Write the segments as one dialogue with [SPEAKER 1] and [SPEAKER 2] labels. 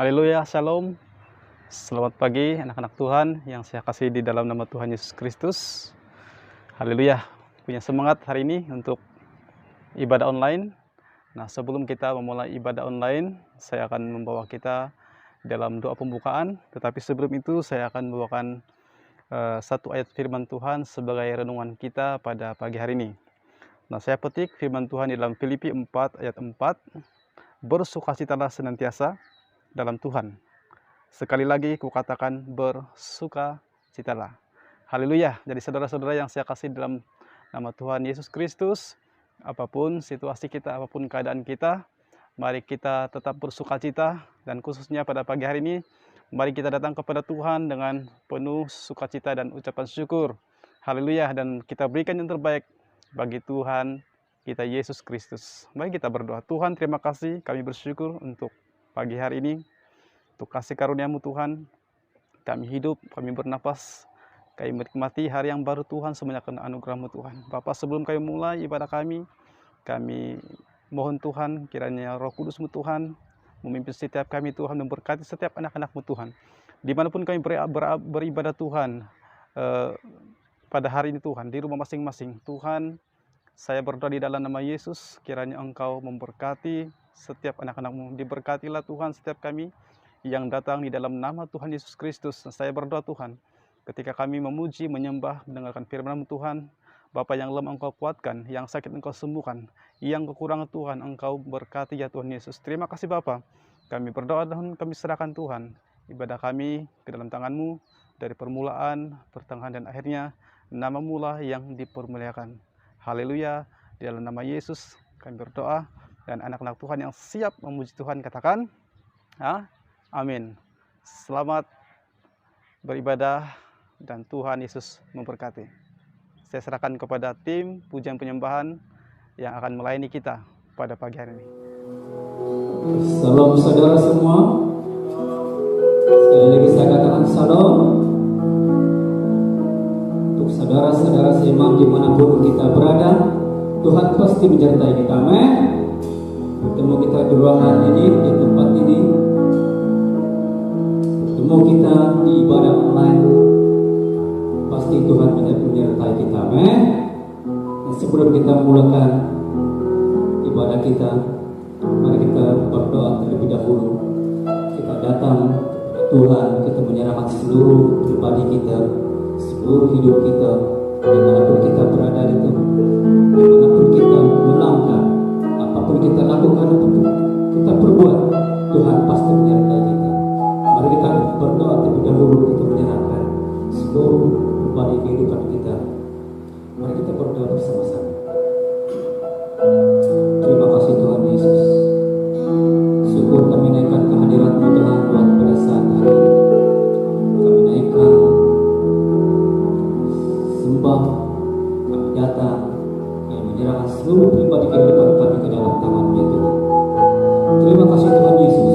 [SPEAKER 1] Haleluya, Shalom. Selamat pagi anak-anak Tuhan yang saya kasih di dalam nama Tuhan Yesus Kristus. Haleluya, punya semangat hari ini untuk ibadah online. Nah, sebelum kita memulai ibadah online, saya akan membawa kita dalam doa pembukaan. Tetapi sebelum itu saya akan membawakan satu ayat firman Tuhan sebagai renungan kita pada pagi hari ini. Nah, saya petik firman Tuhan di dalam Filipi 4 ayat 4. Bersukacitalah senantiasa dalam Tuhan. Sekali lagi kukatakan bersukacitalah. Haleluya. Jadi saudara-saudara yang saya kasih dalam nama Tuhan Yesus Kristus, apapun situasi kita, apapun keadaan kita, mari kita tetap bersukacita. Dan khususnya pada pagi hari ini, mari kita datang kepada Tuhan dengan penuh sukacita dan ucapan syukur. Haleluya. Dan kita berikan yang terbaik bagi Tuhan kita Yesus Kristus. Mari kita berdoa. Tuhan, terima kasih, kami bersyukur untuk pagi hari ini, untuk kasih karunia-Mu Tuhan. Kami hidup, kami bernapas, kami menikmati hari yang baru Tuhan, semuanya karena anugerah-Mu Tuhan. Bapa, sebelum kami mulai ibadah kami mohon Tuhan, kiranya Roh Kudus-Mu Tuhan memimpin setiap kami Tuhan, memberkati setiap anak-anak-Mu Tuhan. Dimanapun kami beribadah Tuhan, pada hari ini Tuhan, di rumah masing-masing Tuhan, saya berdoa di dalam nama Yesus, kiranya Engkau memberkati setiap anak-anak-Mu. Diberkatilah Tuhan setiap kami yang datang di dalam nama Tuhan Yesus Kristus. Saya berdoa Tuhan, ketika kami memuji, menyembah, mendengarkan firman Tuhan. Bapa, yang lemah Engkau kuatkan, yang sakit Engkau sembuhkan, yang kekurangan Tuhan Engkau berkati ya Tuhan Yesus. Terima kasih Bapa. Kami berdoa dan kami serahkan Tuhan ibadah kami ke dalam tangan-Mu, dari permulaan, pertengahan dan akhirnya. Nama-Mu lah yang dipermuliakan. Haleluya. Di dalam nama Yesus kami berdoa, dan anak-anak Tuhan yang siap memuji Tuhan katakan amin. Selamat beribadah dan Tuhan Yesus memberkati. Saya serahkan kepada tim pujian penyembahan yang akan melayani kita pada pagi hari ini.
[SPEAKER 2] Salam saudara semua. Sekali lagi saya katakan salam untuk saudara-saudara seiman dimanapun kita berada. Tuhan pasti menyertai kita. Amin. Bertemu kita di ruangan ini, di tempat ini, bertemu kita di ibadah online, pasti Tuhan menyertai kita. Amin. Dan sebelum kita memulakan ibadah kita, mari kita berdoa terlebih dahulu. Kita datang kepada Tuhan, kita menyerahkan seluruh pribadi kita, seluruh hidup kita, dimanapun kita berada itu, dimanapun kita melangkah, apapun kita lakukan, apapun kita perbuat, Tuhan pasti menyertai kita. Mari kita berdoa terlebih dahulu, kita menyerahkan seluruh pribadi kehidupan kita. Mari kita berdoa bersama-sama. Terima kasih Tuhan Yesus. Syukur kami naikkan kehadirat-Mu Tuhan buat pada saat hari ini. Kami naikkan sembah, kami datang, kami menyerahkan seluruh pribadi kehidupan kami ke dalam tangan-Mu ya Tuhan. Terima kasih Tuhan Yesus.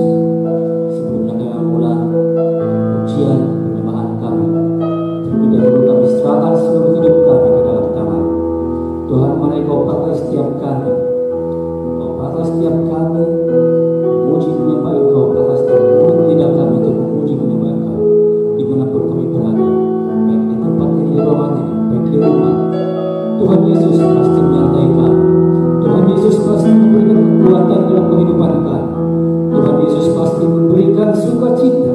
[SPEAKER 2] Sebelum kami memulai pujian penyembahan kami, terlebih dahulu kami serahkan seluruh hidup kami ke dalam tangan Tuhan. Mari Kau pakai setiap kami, Kau pakai setiap kami memuji menyembah Engkau, pakai setiap mulut lidah kami untuk memuji menyembah Engkau dimanapun kami berada, baik di tempat ini, di ruangan ini, baik di rumah. Tuhan Yesus pasti menyertai kami. Tuhan Yesus pasti memberikan kekuatan dalam kehidupan kami. Tuhan Yesus pasti memberikan sukacita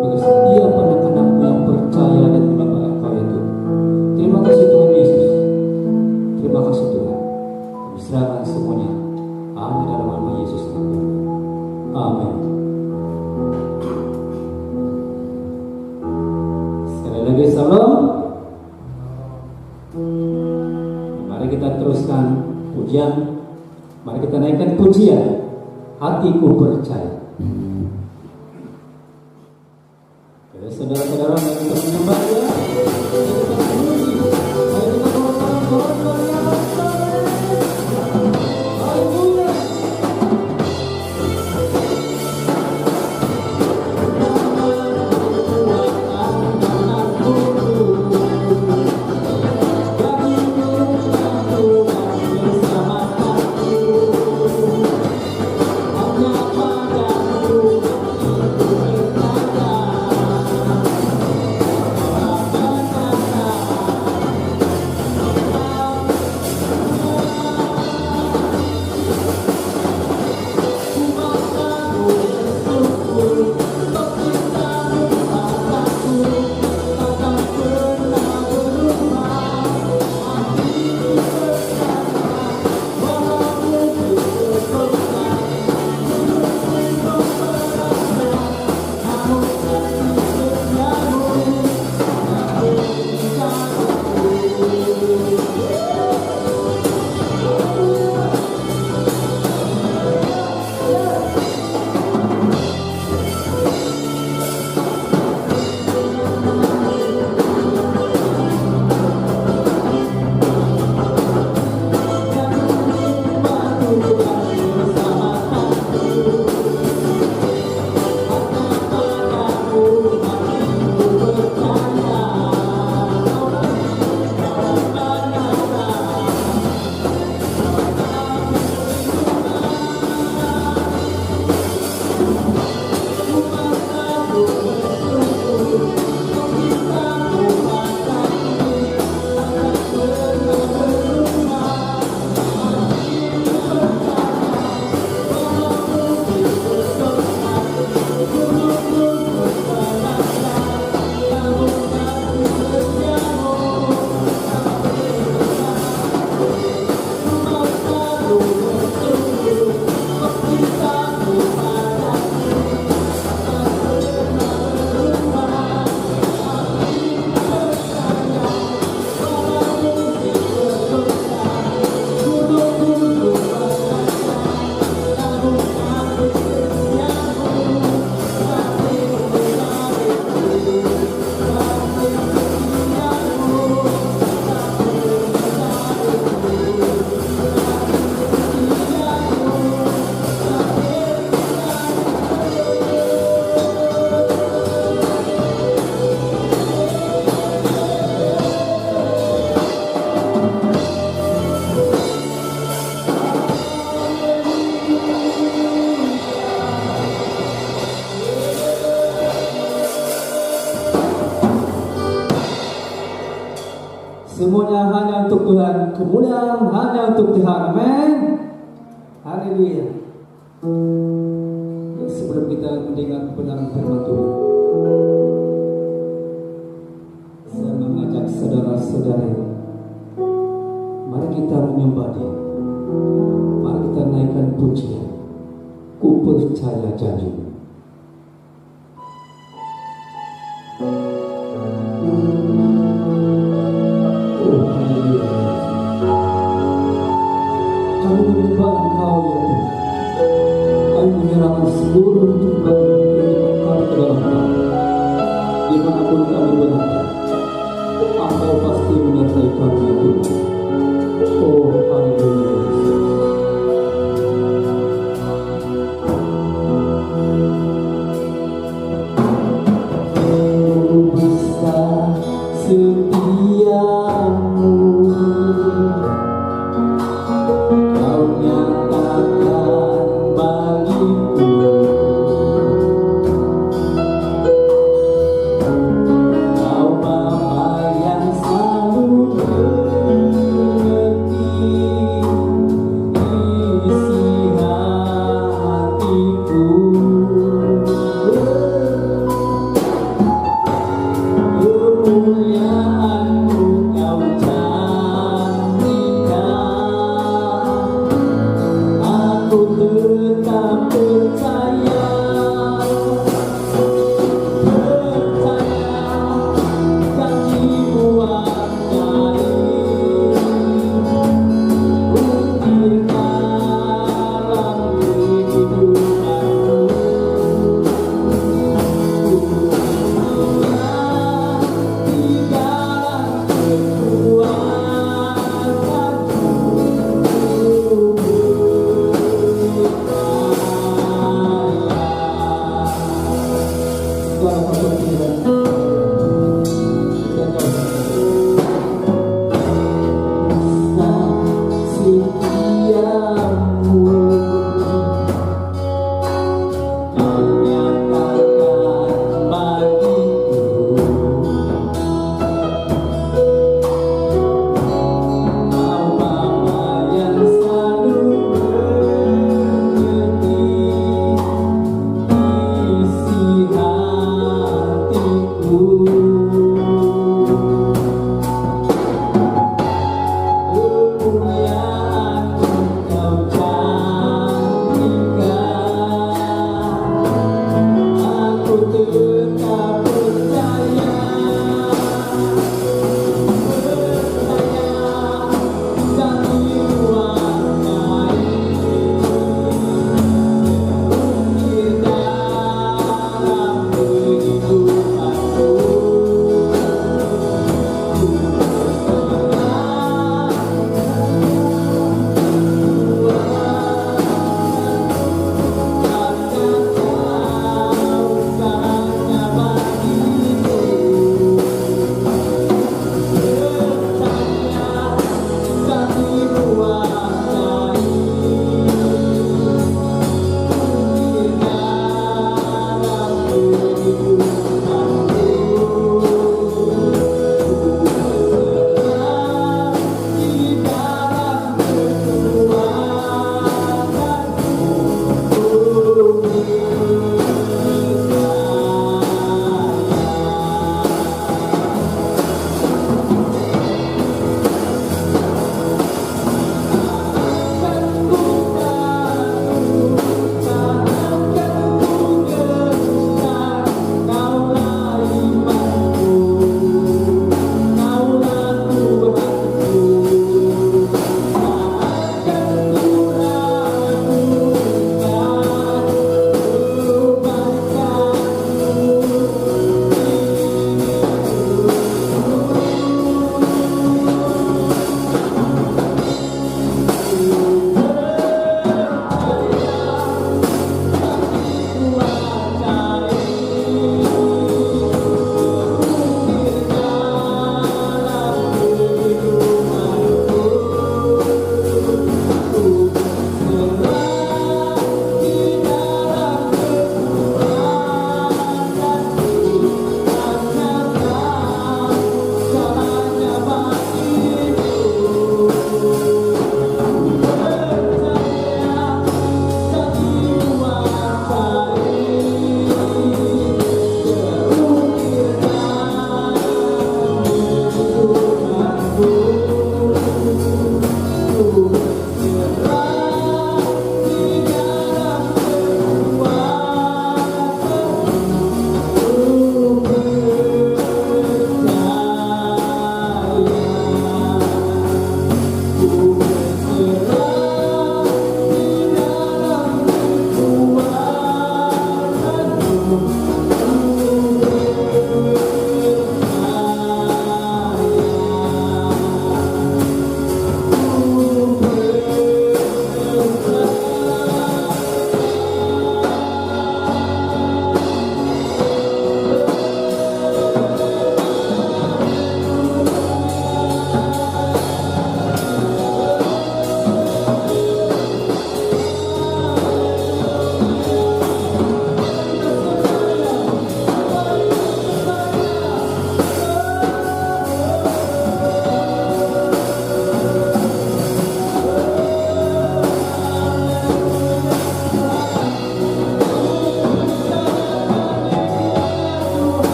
[SPEAKER 2] bagi setiap anak-anak-Mu yang percaya dan menyembah Engkau ya Tuhan. Terima kasih Tuhan Yesus. Terima kasih Tuhan. Kami serahkan semuanya hanya dalam nama Yesus. Amin. Sekali lagi salam. Mari kita teruskan pujian. Mari kita naikkan pujian Hatiku Percaya. Oke, saudara-saudara, mari kita menyembah ya. Mari kita Semuanya hanya untuk Tuhan, kemuliaan hanya untuk Tuhan. Amin. Haleluya. Sebelum kita mendengar kebenaran firman Tuhan, saya mengajak saudara-saudari, mari kita menyembah Dia. Mari kita naikkan pujian. Ku percaya janji-Mu. Oh, haleluya. Kami menyembah Engkau ya Tuhan. Kami menyerahkan seluruh kehidupan kami ke dalam Tangan. Dimanapun kami berada, Engkau pasti menyertai kami ya Tuhan. Oh, haleluya. Setiamu Kau nyatakan bagiku, Kau Bapa yang selalu mengerti isi hatiku. Kemuliaan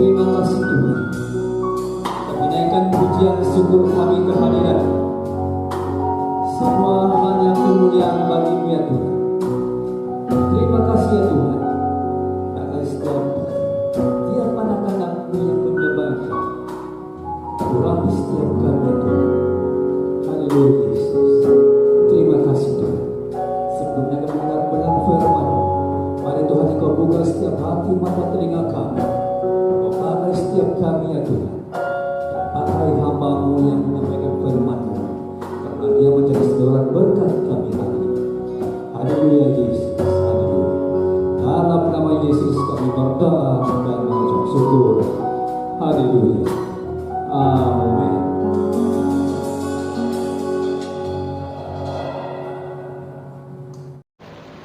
[SPEAKER 2] Terima kasih Tuhan. Kami naikkan pujian syukur kami kehadiran. Semua hanya kemuliaan bagi-Mu ya Tuhan. Terima kasih ya Tuhan. Atas setiap anak-anak-Mu yang menyembah-Mu. Urapi setiap kami ya Tuhan. Haleluya Yesus. Terima kasih Tuhan. Sebelumnya kami mendengar firman, mari Tuhan Engkau buka setiap hati mata telinga kami. Engkau pakai setiap kami ya Tuhan. Pakai hamba-Mu yang menyampaikan firman-Mu, karena Dia menjadi sedoran berkat kami hari ini. Haleluya Yesus. Haleluya. Dalam nama Yesus kami berdoa dan mengucap syukur. Haleluya. Amin.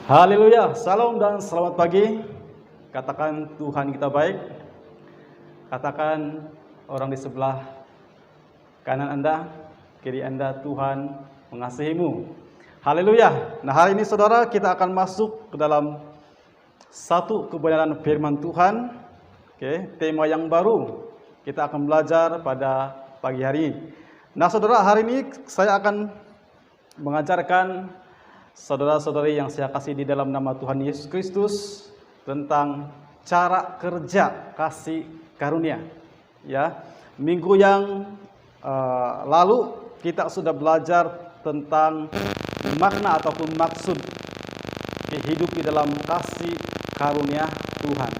[SPEAKER 1] Haleluya, salam dan selamat pagi. Katakan Tuhan kita baik. Katakan orang di sebelah kanan Anda, kiri Anda, Tuhan mengasihimu. Haleluya. Nah, hari ini saudara kita akan masuk ke dalam satu kebenaran firman Tuhan. Oke, tema yang baru kita akan belajar pada pagi hari ini. Nah saudara, hari ini saya akan mengajarkan saudara-saudari yang saya kasih di dalam nama Tuhan Yesus Kristus tentang cara kerja kasih karunia. Ya, minggu yang lalu kita sudah belajar tentang makna ataupun maksud hidup di dalam kasih karunia Tuhan.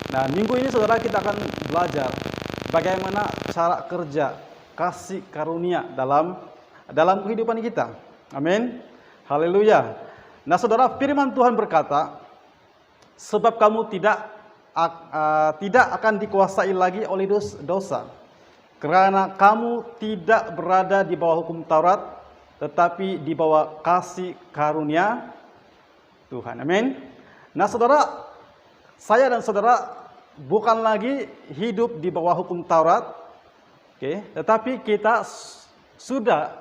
[SPEAKER 1] Nah, minggu ini saudara kita akan belajar bagaimana cara kerja kasih karunia dalam kehidupan kita. Amin. Haleluya. Nah saudara, firman Tuhan berkata, sebab kamu tidak akan dikuasai lagi oleh dosa, karena kamu tidak berada di bawah hukum Taurat, tetapi di bawah kasih karunia Tuhan. Amin. Nah saudara, saya dan saudara bukan lagi hidup di bawah hukum Taurat, tetapi kita sudah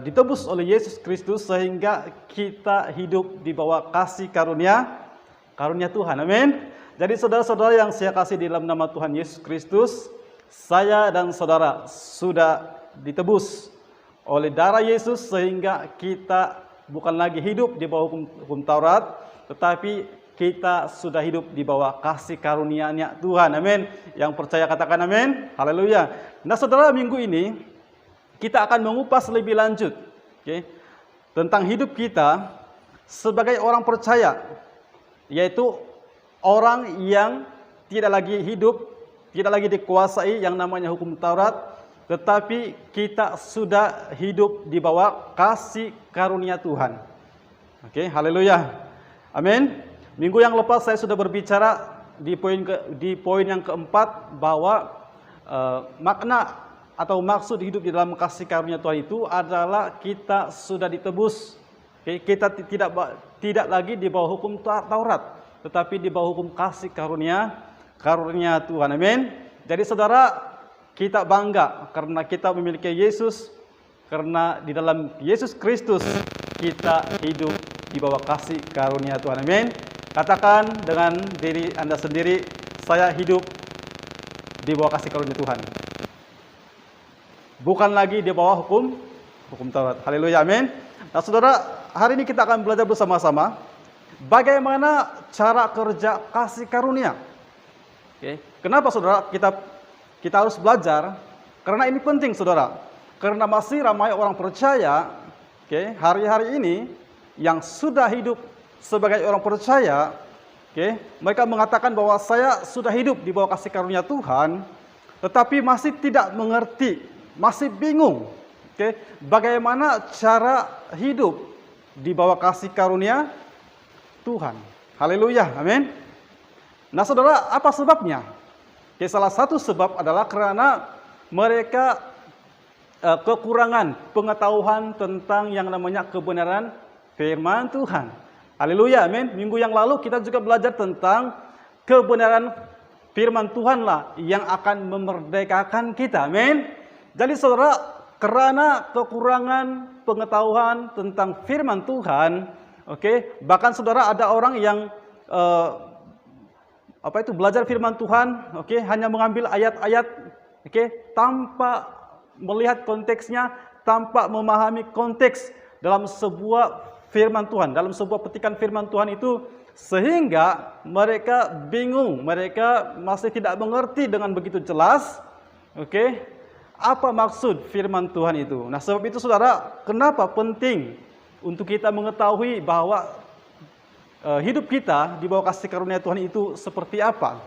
[SPEAKER 1] ditebus oleh Yesus Kristus sehingga kita hidup di bawah kasih karunia Tuhan. Amin. Jadi saudara-saudara yang saya kasih di dalam nama Tuhan Yesus Kristus, saya dan saudara sudah ditebus oleh darah Yesus sehingga kita bukan lagi hidup di bawah hukum Taurat, tetapi kita sudah hidup di bawah kasih karunia-Nya Tuhan. Amin. Yang percaya katakan amin. Haleluya. Nah saudara, minggu ini kita akan mengupas lebih lanjut tentang hidup kita sebagai orang percaya, yaitu orang yang tidak lagi hidup, tidak lagi dikuasai yang namanya hukum Taurat, tetapi kita sudah hidup di bawah kasih karunia Tuhan. Haleluya. Amin. Minggu yang lepas saya sudah berbicara di poin yang keempat bahwa makna atau maksud hidup di dalam kasih karunia Tuhan itu adalah kita sudah ditebus. Kita tidak lagi di bawah hukum Taurat, tetapi di bawah hukum kasih karunia Tuhan. Amin. Jadi saudara, kita bangga karena kita memiliki Yesus, karena di dalam Yesus Kristus kita hidup di bawah kasih karunia Tuhan. Amin. Katakan dengan diri Anda sendiri, saya hidup di bawah kasih karunia Tuhan. Bukan lagi di bawah hukum Taurat. Haleluya, amin. Nah saudara, hari ini kita akan belajar bersama-sama bagaimana cara kerja kasih karunia. Kenapa saudara kita harus belajar? Karena ini penting saudara. Karena masih ramai orang percaya, hari-hari ini yang sudah hidup sebagai orang percaya, mereka mengatakan bahwa saya sudah hidup di bawah kasih karunia Tuhan, tetapi masih tidak mengerti, masih bingung, bagaimana cara hidup di bawah kasih karunia Tuhan. Haleluya, amin. Nah saudara, apa sebabnya? Salah satu sebab adalah karena mereka kekurangan pengetahuan tentang yang namanya kebenaran firman Tuhan. Haleluya, amin. Minggu yang lalu kita juga belajar tentang kebenaran firman Tuhan lah yang akan memerdekakan kita, amin. Jadi saudara, karena kekurangan pengetahuan tentang firman Tuhan, bahkan saudara ada orang yang belajar firman Tuhan, oke, hanya mengambil ayat-ayat, oke, tanpa melihat konteksnya, tanpa memahami konteks dalam sebuah firman Tuhan, dalam sebuah petikan firman Tuhan itu, sehingga mereka bingung, mereka masih tidak mengerti dengan begitu jelas, oke, apa maksud firman Tuhan itu. Nah, sebab itu saudara, kenapa penting untuk kita mengetahui bahwa hidup kita di bawah kasih karunia Tuhan itu seperti apa.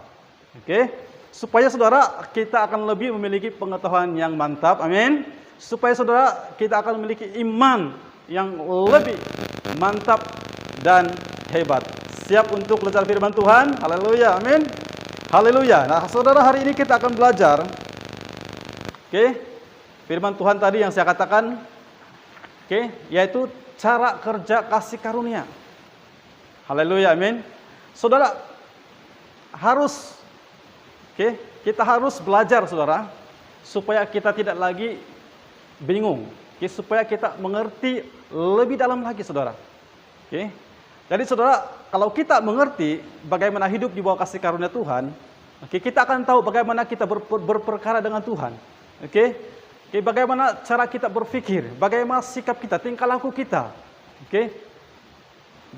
[SPEAKER 1] Oke, supaya saudara kita akan lebih memiliki pengetahuan yang mantap, amin. Supaya saudara kita akan memiliki iman yang lebih mantap dan hebat. Siap untuk belajar firman Tuhan? Haleluya, amin. Haleluya. Nah, saudara, hari ini kita akan belajar, oke, firman Tuhan tadi yang saya katakan, oke, yaitu cara kerja kasih karunia. Haleluya, amin. Saudara harus, oke, kita harus belajar, saudara, supaya kita tidak lagi bingung, oke, supaya kita mengerti lebih dalam lagi, saudara. Oke. Jadi saudara, kalau kita mengerti bagaimana hidup di bawah kasih karunia Tuhan, oke, kita akan tahu bagaimana kita berperkara dengan Tuhan. Oke. Oke, bagaimana cara kita berpikir, bagaimana sikap kita, tingkah laku kita. Oke.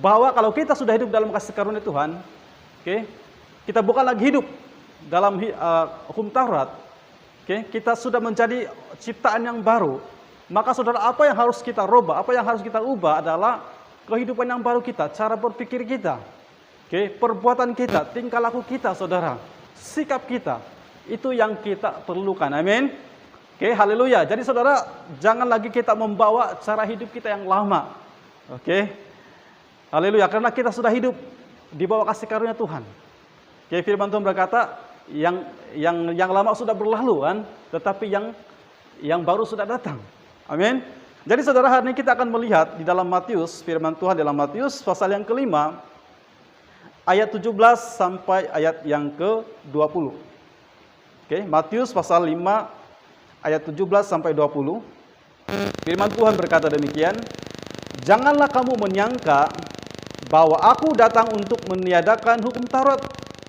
[SPEAKER 1] Bahwa kalau kita sudah hidup dalam kasih karunia Tuhan, oke, kita bukan lagi hidup dalam hukum Taurat, oke, kita sudah menjadi ciptaan yang baru. Maka saudara, apa yang harus kita rubah, apa yang harus kita ubah adalah kehidupan yang baru kita, cara berpikir kita, oke, perbuatan kita, tingkah laku kita, saudara, sikap kita, itu yang kita perlukan, amin. Oke, haleluya. Jadi saudara, jangan lagi kita membawa cara hidup kita yang lama, oke. Haleluya, karena kita sudah hidup di bawah kasih karunia Tuhan. Oke, firman Tuhan berkata, yang lama sudah berlalu kan, tetapi yang baru sudah datang. Amin. Jadi saudara, hari ini kita akan melihat di dalam Matius, firman Tuhan dalam Matius pasal yang kelima, ayat 17 sampai ayat yang ke-20. Oke, Matius pasal 5 ayat 17 sampai 20. Firman Tuhan berkata demikian, "Janganlah kamu menyangka bahwa aku datang untuk meniadakan hukum Taurat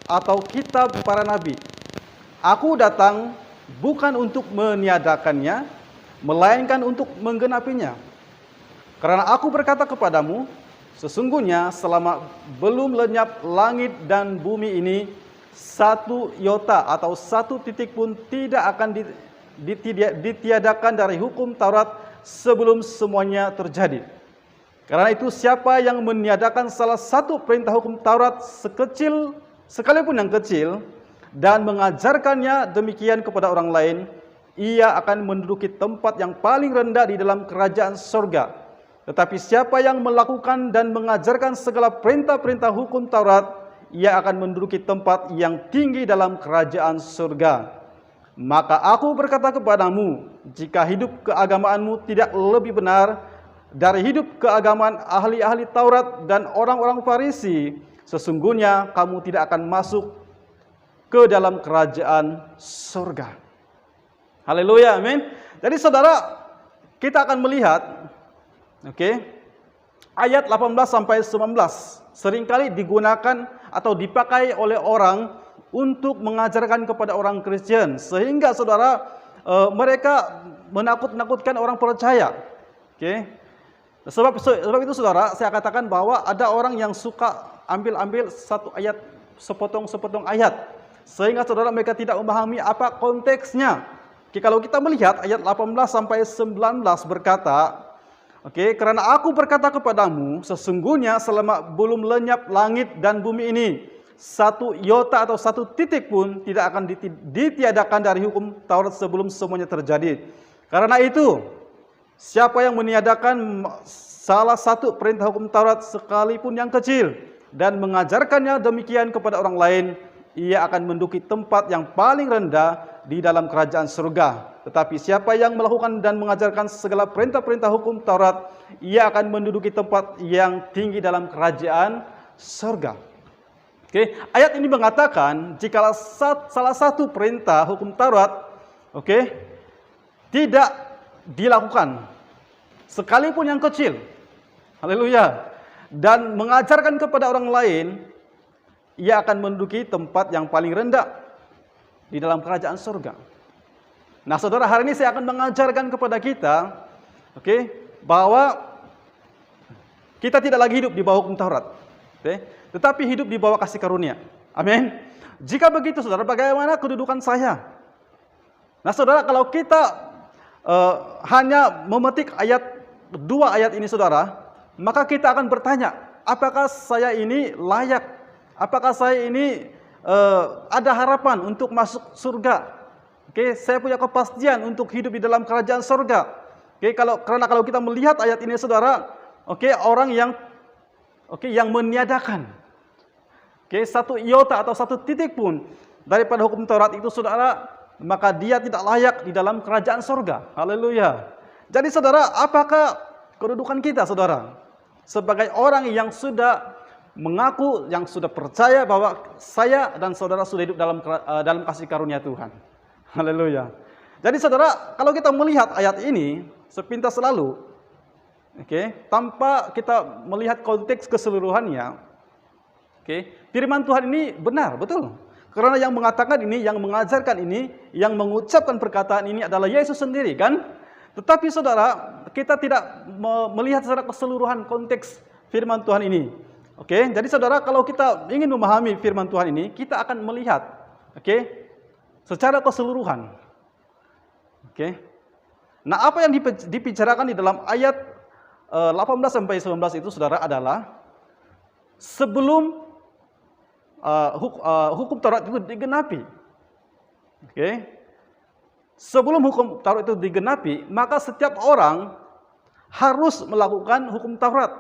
[SPEAKER 1] atau kitab para nabi. Aku datang bukan untuk meniadakannya, melainkan untuk menggenapinya. Karena aku berkata kepadamu, sesungguhnya selama belum lenyap langit dan bumi ini, satu iota atau satu titik pun tidak akan ditiadakan dari hukum Taurat sebelum semuanya terjadi. Karena itu siapa yang meniadakan salah satu perintah hukum Taurat sekecil, sekalipun yang kecil, dan mengajarkannya demikian kepada orang lain, ia akan menduduki tempat yang paling rendah di dalam kerajaan surga. Tetapi siapa yang melakukan dan mengajarkan segala perintah-perintah hukum Taurat, ia akan menduduki tempat yang tinggi dalam kerajaan surga. Maka aku berkata kepadamu, jika hidup keagamaanmu tidak lebih benar dari hidup keagamaan ahli-ahli Taurat dan orang-orang Farisi, sesungguhnya kamu tidak akan masuk ke dalam kerajaan surga." Haleluya, amin. Jadi saudara, kita akan melihat, oke, ayat 18 sampai 19 seringkali digunakan atau dipakai oleh orang untuk mengajarkan kepada orang Kristen, sehingga saudara, mereka menakut-nakutkan orang percaya. Oke. Sebab itu saudara, saya katakan bahwa ada orang yang suka ambil satu ayat, sepotong-sepotong ayat, sehingga saudara mereka tidak memahami apa konteksnya. Oke, kalau kita melihat ayat 18 sampai 19 berkata, oke, karena aku berkata kepadamu, sesungguhnya selama belum lenyap langit dan bumi ini, satu iota atau satu titik pun tidak akan ditiadakan dari hukum Taurat sebelum semuanya terjadi. Karena itu, siapa yang meniadakan salah satu perintah hukum Taurat sekalipun yang kecil dan mengajarkannya demikian kepada orang lain, ia akan menduduki tempat yang paling rendah di dalam kerajaan surga. Tetapi siapa yang melakukan dan mengajarkan segala perintah-perintah hukum Taurat, ia akan menduduki tempat yang tinggi dalam kerajaan surga. Oke, ayat ini mengatakan jika salah satu perintah hukum Taurat, oke, tidak dilakukan, sekalipun yang kecil, haleluya, dan mengajarkan kepada orang lain, ia akan menduduki tempat yang paling rendah di dalam kerajaan surga. Nah, saudara, hari ini saya akan mengajarkan kepada kita, bahwa kita tidak lagi hidup di bawah hukum Taurat, tetapi hidup di bawah kasih karunia. Amin. Jika begitu, saudara, bagaimana kedudukan saya? Nah, saudara, kalau kita hanya memetik dua ayat ini, saudara, maka kita akan bertanya, apakah saya ini layak? Apakah saya ini ada harapan untuk masuk surga? Saya punya kepastian untuk hidup di dalam kerajaan surga. Karena kalau kita melihat ayat ini, saudara, orang yang meniadakan satu iota atau satu titik pun daripada hukum Taurat itu, saudara, maka dia tidak layak di dalam kerajaan surga. Haleluya. Jadi, saudara, apakah kedudukan kita, saudara, sebagai orang yang sudah mengaku, yang sudah percaya bahwa saya dan saudara sudah hidup dalam kasih karunia Tuhan? Haleluya. Jadi, saudara, kalau kita melihat ayat ini sepintas lalu, tanpa kita melihat konteks keseluruhannya, firman Tuhan ini benar, betul. Karena yang mengatakan ini, yang mengajarkan ini, yang mengucapkan perkataan ini adalah Yesus sendiri, kan? Tetapi, saudara, kita tidak melihat secara keseluruhan konteks firman Tuhan ini. Jadi, saudara, kalau kita ingin memahami firman Tuhan ini, kita akan melihat, secara keseluruhan. Nah, apa yang dibicarakan di dalam ayat 18 sampai 19 itu, saudara, adalah sebelum hukum Taurat itu digenapi. Sebelum hukum Taurat itu digenapi, maka setiap orang harus melakukan hukum Taurat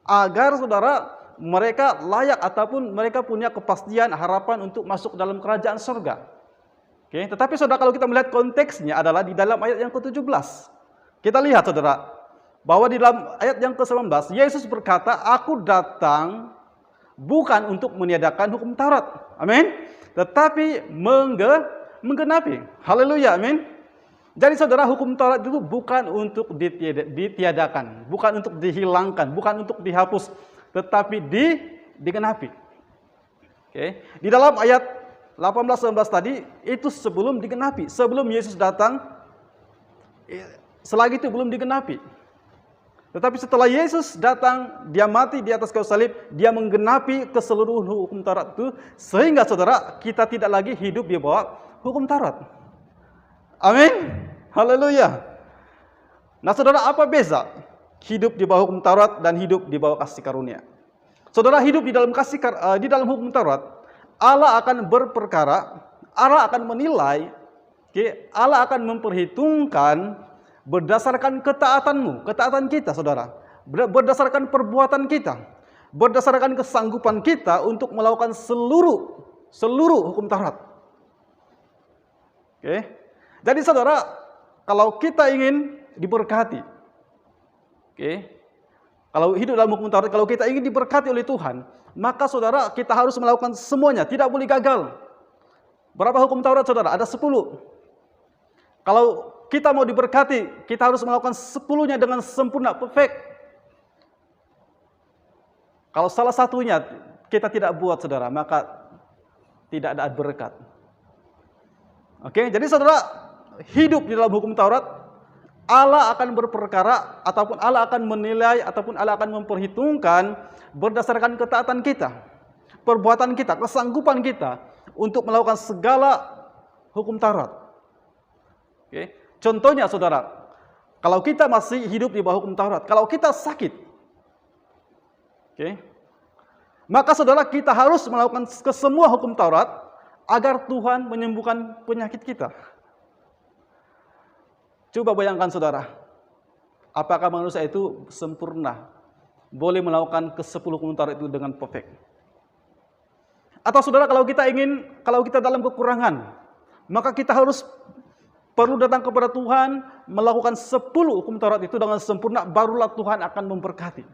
[SPEAKER 1] agar, saudara, mereka layak ataupun mereka punya kepastian harapan untuk masuk dalam kerajaan surga. Tetapi, saudara, kalau kita melihat konteksnya adalah di dalam ayat yang ke-17. Kita lihat, saudara, bahwa di dalam ayat yang ke-19 Yesus berkata, "Aku datang bukan untuk meniadakan hukum Taurat." Amin. Tetapi menggenapi. Haleluya. Amin. Jadi, saudara, hukum Taurat itu bukan untuk ditiadakan, bukan untuk dihilangkan, bukan untuk dihapus, tetapi digenapi. Di dalam ayat 18-19 tadi itu sebelum digenapi, sebelum Yesus datang, selagi itu belum digenapi. Tetapi setelah Yesus datang, dia mati di atas kayu salib, dia menggenapi keseluruhan hukum Taurat itu, sehingga, saudara, kita tidak lagi hidup di bawah hukum Taurat. Amin. Haleluya. Nah, saudara, apa beza hidup di bawah hukum Taurat dan hidup di bawah kasih karunia? Saudara, hidup di dalam hukum Taurat, Allah akan berperkara, Allah akan menilai, Allah akan memperhitungkan berdasarkan ketaatan kita, saudara, berdasarkan perbuatan kita, berdasarkan kesanggupan kita untuk melakukan seluruh hukum Taurat. Jadi, saudara, kalau kita ingin diberkati, kalau hidup dalam hukum Taurat, kalau kita ingin diberkati oleh Tuhan, maka, saudara, kita harus melakukan semuanya, tidak boleh gagal. Berapa hukum Taurat, saudara? Ada 10. Kalau kita mau diberkati, kita harus melakukan 10-nya dengan sempurna, perfect. Kalau salah satunya kita tidak buat, saudara, maka tidak ada berkat. Jadi, saudara, hidup di dalam hukum Taurat, Allah akan berperkara ataupun Allah akan menilai ataupun Allah akan memperhitungkan berdasarkan ketaatan kita, perbuatan kita, kesanggupan kita untuk melakukan segala hukum Taurat. Contohnya, saudara, kalau kita masih hidup di bawah hukum Taurat, kalau kita sakit, maka, saudara, kita harus melakukan kesemua hukum Taurat agar Tuhan menyembuhkan penyakit kita. Coba bayangkan, saudara, apakah manusia itu sempurna, boleh melakukan ke-10 hukum Taurat itu dengan perfect? Atau, saudara, kalau kita dalam kekurangan, maka kita perlu datang kepada Tuhan, melakukan 10 hukum Taurat itu dengan sempurna, barulah Tuhan akan memberkati.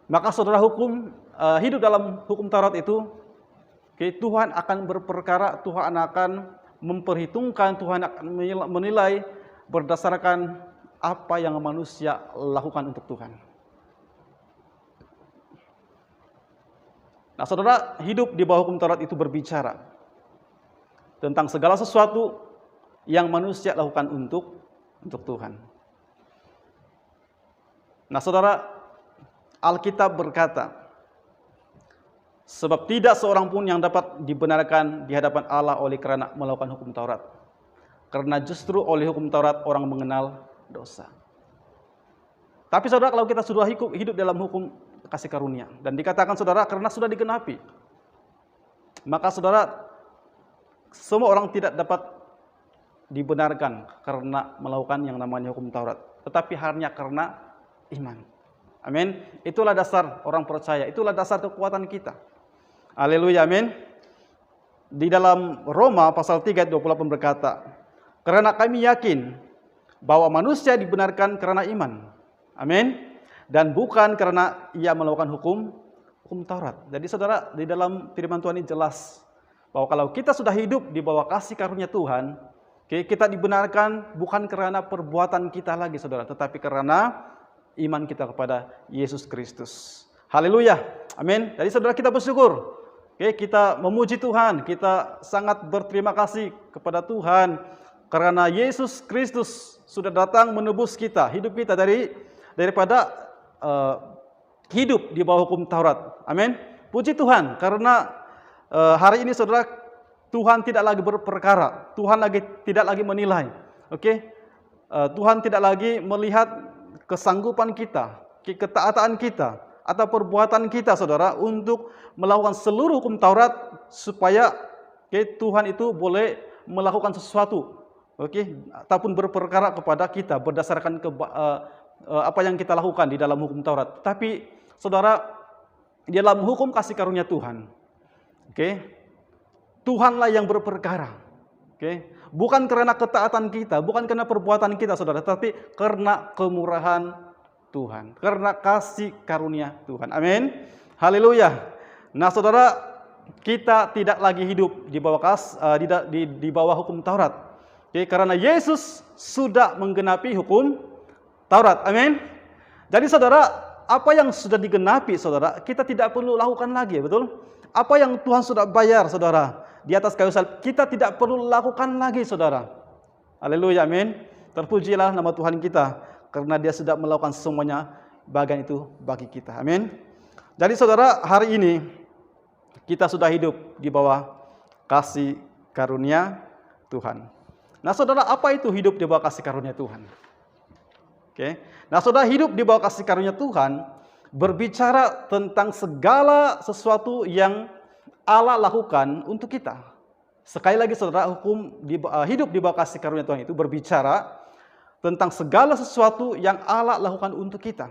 [SPEAKER 1] Maka, saudara, hidup dalam hukum Taurat itu, Tuhan akan berperkara, Tuhan akan memperhitungkan, Tuhan akan menilai berdasarkan apa yang manusia lakukan untuk Tuhan. Nah, saudara, hidup di bawah hukum Taurat itu berbicara tentang segala sesuatu yang manusia lakukan untuk Tuhan. Nah, saudara, Alkitab berkata, sebab tidak seorang pun yang dapat dibenarkan di hadapan Allah oleh karena melakukan hukum Taurat. Karena justru oleh hukum Taurat orang mengenal dosa. Tapi saudara, kalau kita sudah hidup dalam hukum kasih karunia, dan dikatakan saudara karena sudah digenapi, maka saudara, semua orang tidak dapat dibenarkan karena melakukan yang namanya hukum Taurat, tetapi hanya karena iman. Amin. Itulah dasar orang percaya, itulah dasar kekuatan kita. Haleluya, amin. Di dalam Roma pasal 3 ayat 28 berkata, karena kami yakin bahwa manusia dibenarkan karena iman. Amin. Dan bukan karena ia melakukan hukum Taurat. Jadi saudara, di dalam firman Tuhan ini jelas bahwa kalau kita sudah hidup di bawah kasih karunia Tuhan, kita dibenarkan bukan karena perbuatan kita lagi saudara, tetapi karena iman kita kepada Yesus Kristus. Haleluya. Amin. Jadi saudara, kita bersyukur. Kita memuji Tuhan, kita sangat berterima kasih kepada Tuhan karena Yesus Kristus sudah datang menebus kita, hidup kita daripada hidup di bawah hukum Taurat. Amin. Puji Tuhan karena hari ini saudara, Tuhan tidak lagi berperkara, Tuhan tidak lagi menilai. Tuhan tidak lagi melihat kesanggupan kita, ketaatan kita atau perbuatan kita saudara untuk melakukan seluruh hukum Taurat supaya Tuhan itu boleh melakukan sesuatu, ataupun berperkara kepada kita berdasarkan apa yang kita lakukan di dalam hukum Taurat. Tapi saudara, di dalam hukum kasih karunia Tuhan, Tuhanlah yang berperkara. Bukan karena ketaatan kita, bukan karena perbuatan kita saudara, tapi karena kemurahan Tuhan, karena kasih karunia Tuhan. Amin. Haleluya. Nah saudara, kita tidak lagi hidup di bawah hukum Taurat. Karena Yesus sudah menggenapi hukum Taurat. Amin. Jadi saudara, apa yang sudah digenapi saudara, kita tidak perlu lakukan lagi, betul? Apa yang Tuhan sudah bayar saudara di atas kayu salib, kita tidak perlu lakukan lagi saudara. Haleluya, amin. Terpujilah nama Tuhan kita karena Dia sudah melakukan semuanya bagian itu bagi kita. Amin. Jadi saudara, hari ini kita sudah hidup di bawah kasih karunia Tuhan. Nah saudara, apa itu hidup di bawah kasih karunia Tuhan? Nah saudara, hidup di bawah kasih karunia Tuhan berbicara tentang segala sesuatu yang Allah lakukan untuk kita. Sekali lagi saudara, hidup di bawah kasih karunia Tuhan itu berbicara tentang segala sesuatu yang Allah lakukan untuk kita.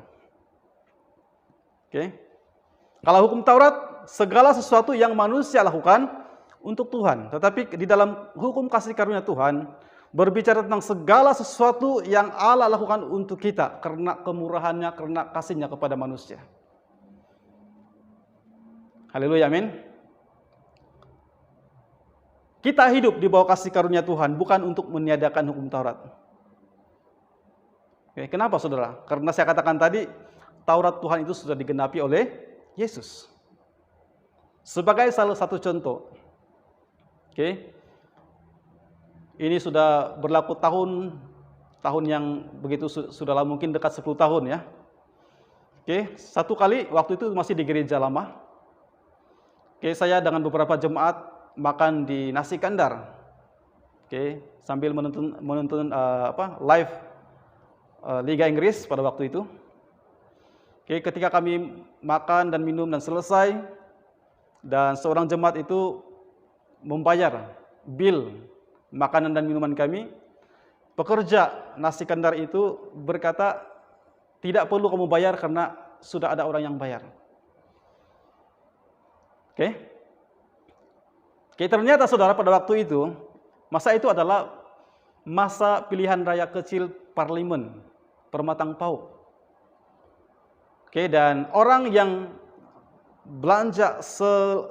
[SPEAKER 1] Kalau hukum Taurat, segala sesuatu yang manusia lakukan untuk Tuhan. Tetapi di dalam hukum kasih karunia Tuhan berbicara tentang segala sesuatu yang Allah lakukan untuk kita karena kemurahannya, karena kasihnya kepada manusia. Haleluya, amin. Kita hidup di bawah kasih karunia Tuhan bukan untuk meniadakan hukum Taurat. Kenapa saudara? Karena saya katakan tadi, Taurat Tuhan itu sudah digenapi oleh Yesus. Sebagai salah satu contoh, ini sudah berlaku tahun yang begitu sudah mungkin dekat 10 tahun ya. Satu kali waktu itu masih di gereja lama. Saya dengan beberapa jemaat makan di nasi kandar. Sambil menonton live Liga Inggris pada waktu itu. Ketika kami makan dan minum dan selesai, dan seorang jemaat itu membayar bill makanan dan minuman kami, pekerja nasi kandar itu berkata, tidak perlu kamu bayar karena sudah ada orang yang bayar. Ternyata saudara, pada waktu itu, masa itu adalah masa pilihan raya kecil parlemen Permatang Pauk. Dan orang yang belanja,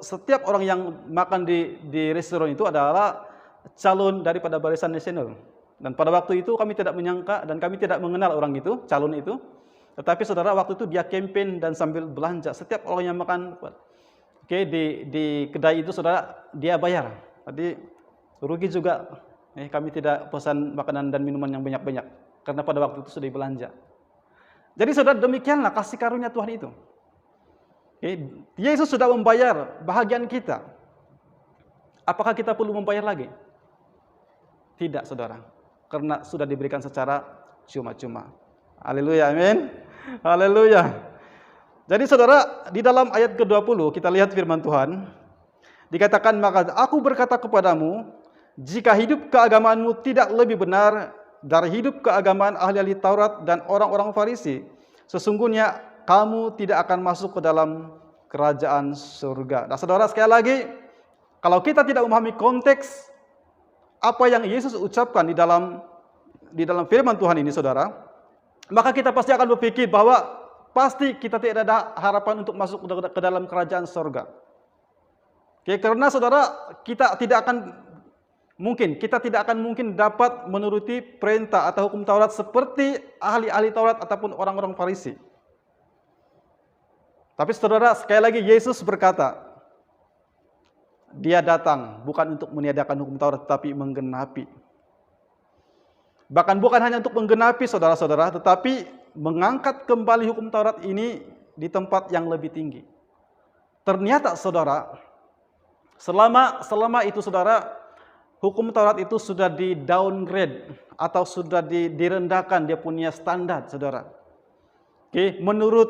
[SPEAKER 1] setiap orang yang makan di restoran itu adalah calon daripada Barisan Nasional. Dan pada waktu itu kami tidak menyangka dan kami tidak mengenal orang itu, calon itu. Tetapi saudara, waktu itu dia campaign dan sambil belanja. Setiap orang yang makan Oke, di kedai itu saudara dia bayar. Tadi rugi juga. Kami tidak pesan makanan dan minuman yang banyak-banyak karena pada waktu itu sudah belanja. Jadi saudara, demikianlah kasih karunia Tuhan itu. Oke, Yesus sudah membayar bahagian kita. Apakah kita perlu membayar lagi? Tidak, saudara. Karena sudah diberikan secara cuma-cuma. Haleluya, amin. Haleluya. Jadi saudara, di dalam ayat ke-20 kita lihat firman Tuhan. Dikatakan, maka aku berkata kepadamu, jika hidup keagamaanmu tidak lebih benar dari hidup keagamaan ahli-ahli Taurat dan orang-orang Farisi, sesungguhnya kamu tidak akan masuk ke dalam kerajaan surga. Nah saudara, sekali lagi, kalau kita tidak memahami konteks apa yang Yesus ucapkan di dalam firman Tuhan ini, saudara, maka kita pasti akan berpikir bahwa pasti kita tidak ada harapan untuk masuk ke dalam kerajaan surga. Oke, karena saudara, kita tidak akan mungkin dapat menuruti perintah atau hukum Taurat seperti ahli-ahli Taurat ataupun orang-orang Farisi. Tapi saudara, sekali lagi Yesus berkata, dia datang bukan untuk meniadakan hukum Taurat tetapi menggenapi. Bahkan bukan hanya untuk menggenapi saudara-saudara, tetapi mengangkat kembali hukum Taurat ini di tempat yang lebih tinggi. Ternyata saudara, selama itu saudara, hukum Taurat itu sudah di downgrade atau sudah direndahkan dia punya standar, saudara. Oke, menurut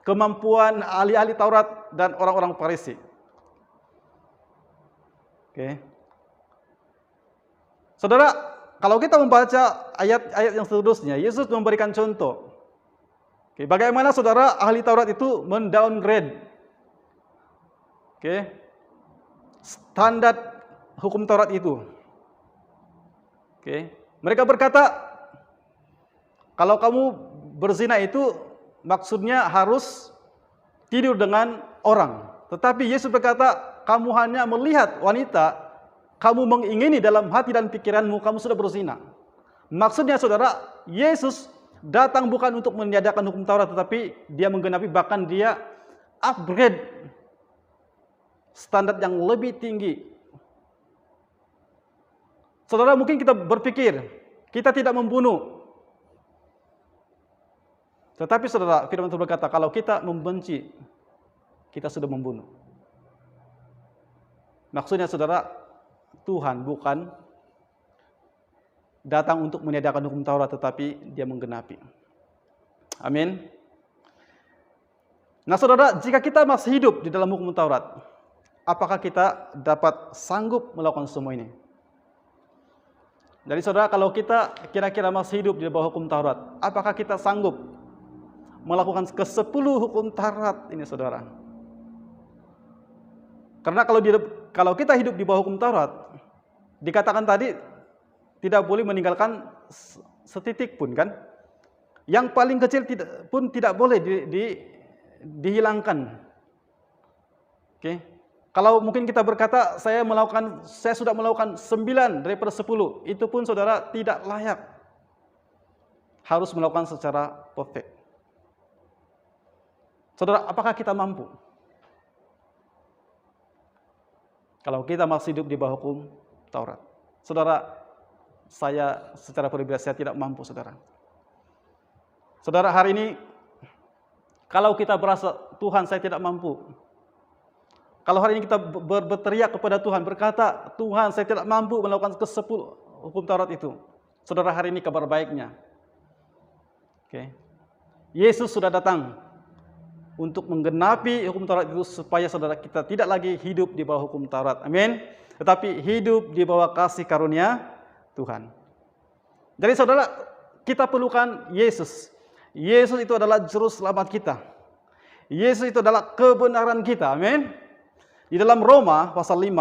[SPEAKER 1] kemampuan ahli-ahli Taurat dan orang-orang Farisi. Oke. Saudara, kalau kita membaca ayat-ayat yang seterusnya, Yesus memberikan contoh. Oke, bagaimana saudara ahli Taurat itu mendowngrade standar hukum Taurat itu. Oke, mereka berkata, kalau kamu berzina itu maksudnya harus tidur dengan orang. Tetapi Yesus berkata, kamu hanya melihat wanita, kamu mengingini dalam hati dan pikiranmu, kamu sudah berzina. Maksudnya saudara, Yesus datang bukan untuk meniadakan hukum Taurat, tetapi dia menggenapi, bahkan dia upgrade standar yang lebih tinggi. Saudara, mungkin kita berpikir, kita tidak membunuh. Tetapi saudara, firman Tuhan berkata, kalau kita membenci, kita sudah membunuh. Maksudnya saudara, Tuhan bukan datang untuk meniadakan hukum Taurat, tetapi dia menggenapi. Amin. Nah saudara, jika kita masih hidup di dalam hukum Taurat, apakah kita dapat sanggup melakukan semua ini? Jadi saudara, kalau kita kira-kira masih hidup di bawah hukum Taurat, apakah kita sanggup melakukan ke-10 hukum Taurat ini, saudara? Karena kalau kita hidup di bawah hukum Taurat, dikatakan tadi tidak boleh meninggalkan setitik pun, kan? Yang paling kecil pun tidak boleh dihilangkan. Oke. Kalau mungkin kita berkata saya sudah melakukan 9 daripada 10, itu pun saudara tidak layak. Harus melakukan secara perfect. Saudara, apakah kita mampu? Kalau kita masih hidup di bawah hukum Taurat. Saudara, saya secara pribadi saya tidak mampu, saudara. Saudara, hari ini kalau kita berasa Tuhan saya tidak mampu. Kalau hari ini kita berteriak kepada Tuhan, berkata, Tuhan saya tidak mampu melakukan ke-10 hukum Taurat itu. Saudara, hari ini kabar baiknya. Oke. Yesus sudah datang untuk menggenapi hukum Taurat itu supaya saudara kita tidak lagi hidup di bawah hukum Taurat. Amin. Tetapi hidup di bawah kasih karunia Tuhan. Jadi saudara, kita perlukan Yesus. Yesus itu adalah juru selamat kita. Yesus itu adalah kebenaran kita. Amin. Di dalam Roma pasal 5